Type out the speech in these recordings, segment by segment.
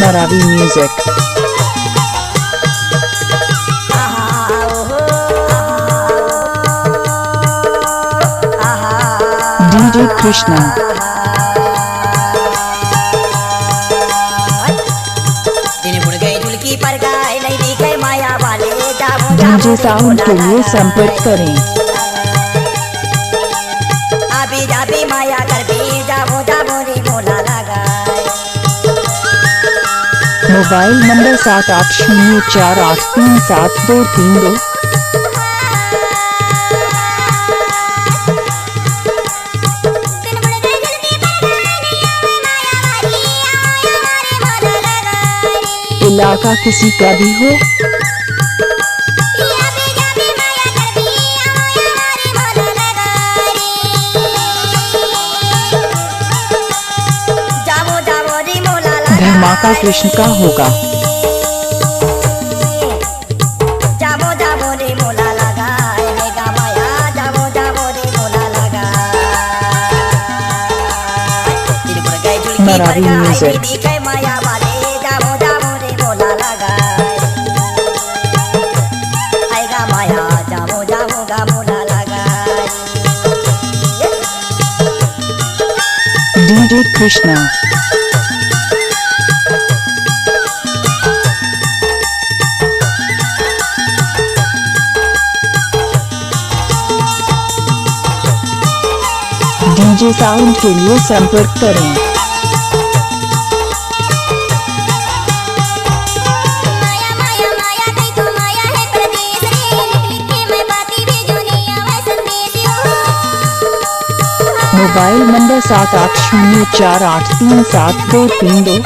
Maravi Music. DJ Krishna. DJ sound के लिए संपर्क करें। माया कर भी जाबो जाबो रे मोला लगा। Mobile number 7804837232। इलाका किसी का भी हो, धमाका कृष्ण का होगा। जाबो जाबो रे मोला लगा गा माया जाबो जाबो रे मोला लगा। Maravi Music. माया वाले जाबो जाबो रे मोला लगा। आएगा माया जाबो जाबो गा मोला लगा। DJ Krishna. DJ साउंड के लिए संपर्क करें। माया माया माया कहीं तो माया है प्रदेश रे लिख लिख के मैं बाती भेजो नहीं आवे संदेश यो। Mobile number 7804837232।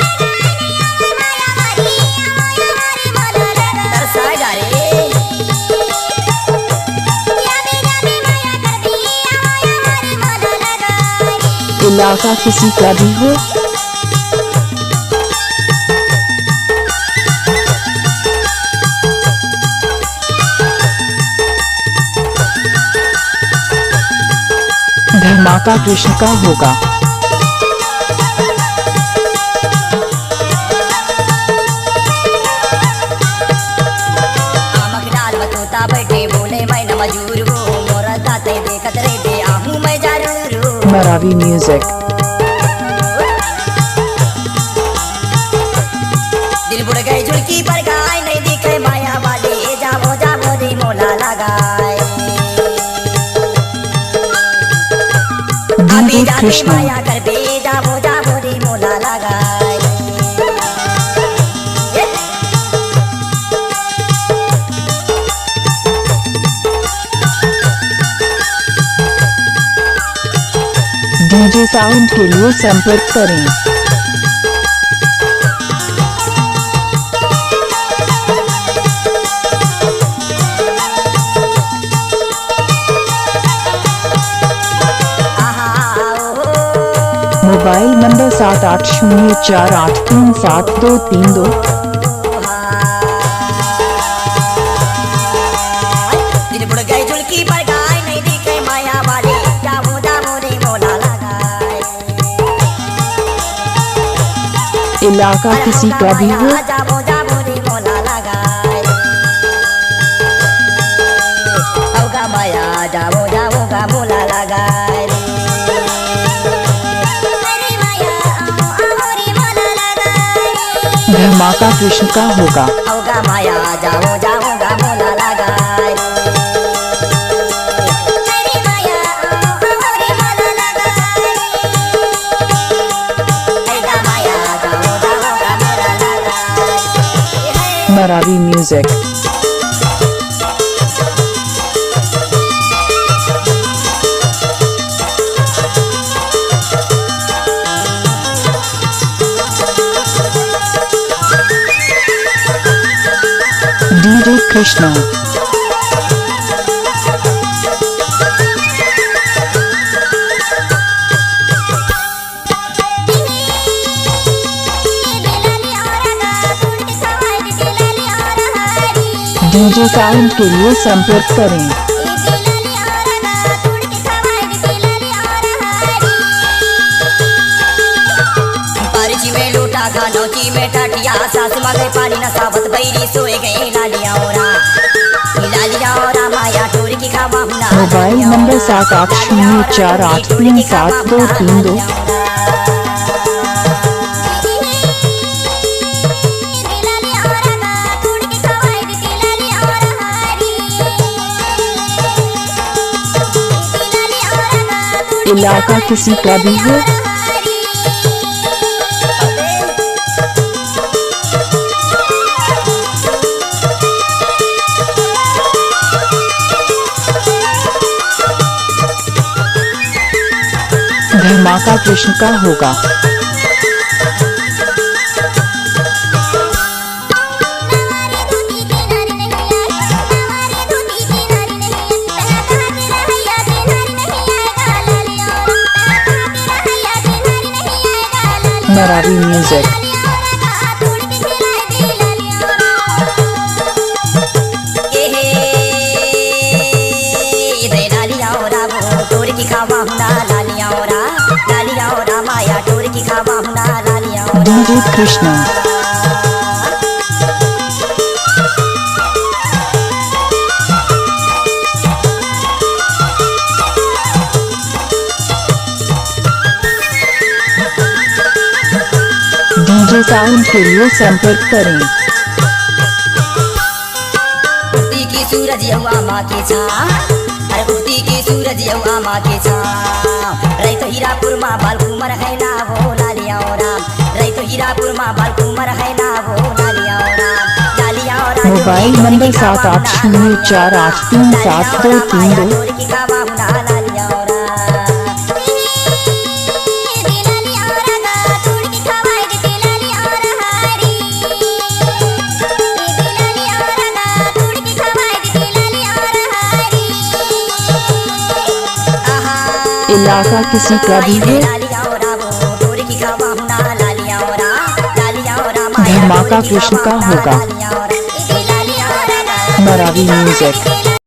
इलाका किसी का भी हो, धमाका कृष्ण का होगा। आमक डाल बतोता बैठे बोले मैं न मजूर वो मोरा ताते देखत रे दे आहूं मैं जरूर। Maravi Music. दिल बुड़ गए झुलकी पर गाय नहीं दिखे माया वाले जाबो जाबो रे मोला लगाए। DJ Krishna. माया कर बे जाबो जाबो रे मोला लगाए। DJ साउंड के लिए संपर्क करें। Mobile number 7804837232। दिल बुड़ गए झुलकी पर गाय नहीं दिखे माया वाले जाबो जाबो रे मोला लगाए। इलाका किसी का भी हो, जाबो जाबो रे मोला लगाए। औगा माया जाबो जाबो गा मोला लगाए। अरे माया आओ आओ रे मोला लगाए। धमाका कृष्ण का होगा। औगा माया जाबो जाबो गा मोला लगाए। अरे माया आओ आओ रे मोला लगाए। ऐगा माया जाबो जाबो गा मोला लगाए। Maravi Music. DJ Krishna. DJ sound के लिए संपर्क करें। परिचय में लूट पूरा घानौची में टाटिया सास मगे पानी न सावत बैरी सोए गए लालिया और माया टोर की खावा हुना मोबाइल नंबर 7804837232। इलाका किसी का भी हो, धमाका कृष्ण का होगा। Marawi music. DJ Krishna. DJ sound के लिए संपर्क करें। उगती की सूरज यहुआ माँ के छा, अरे उगती की सूरज यहुआ माँ के छा। रही तो हीरापुर माँ बाल कुमर है ना वो लालिया और राम। रही तो हीरापुर माँ बाल कुमर है ना वो लालिया और राम। लालिया और राम। Mobile number 7804837232। इलाका किसी का भी हो, धमाका कृष्ण का होगा। मरावी म्यूजिक।